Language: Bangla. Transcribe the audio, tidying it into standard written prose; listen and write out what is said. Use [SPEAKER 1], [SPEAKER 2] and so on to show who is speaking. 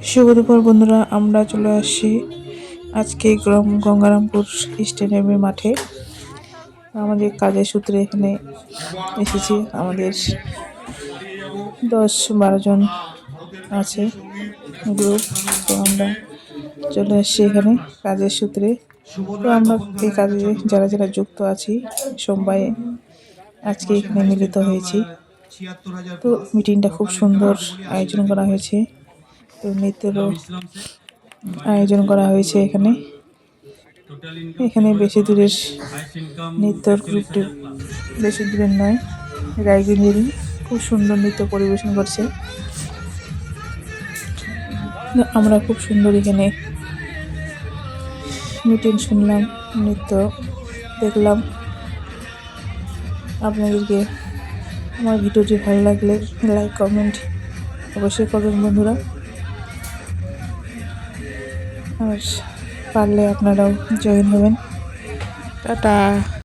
[SPEAKER 1] শুভ দুপুর বন্ধুরা, আমরা চলে আসছি আজকে গঙ্গারামপুর স্টেডিয়ামের মাঠে। আমাদের কাজের সূত্রে এখানে এসেছি। আমাদের 10-12 জন আছে গ্রুপ। তো আমরা চলে আসছি এখানে কাজের সূত্রে। তো আমরা এই কাজে যারা যারা যুক্ত আছি সবাই আজকে এখানে মিলিত হয়েছি। তো মিটিংটা খুব সুন্দর আয়োজন করা হয়েছে। তো নৃত্যেরও আয়োজন করা হয়েছে এখানে। এখানে বেশি দূরের নৃত্যর গ্রুপটি বেশি দূরের নয়, রায়গঞ্জেরই। খুব সুন্দর নৃত্য পরিবেশন করছে। আমরা খুব সুন্দর এখানে মিটিং শুনলাম, নৃত্য দেখলাম। আপনাদেরকে আমার ভিডিওটি ভালো লাগলে লাইক কমেন্ট অবশ্যই করবেন বন্ধুরা। আর পারলে আপনারাও জয়েন হবেন। টাটা।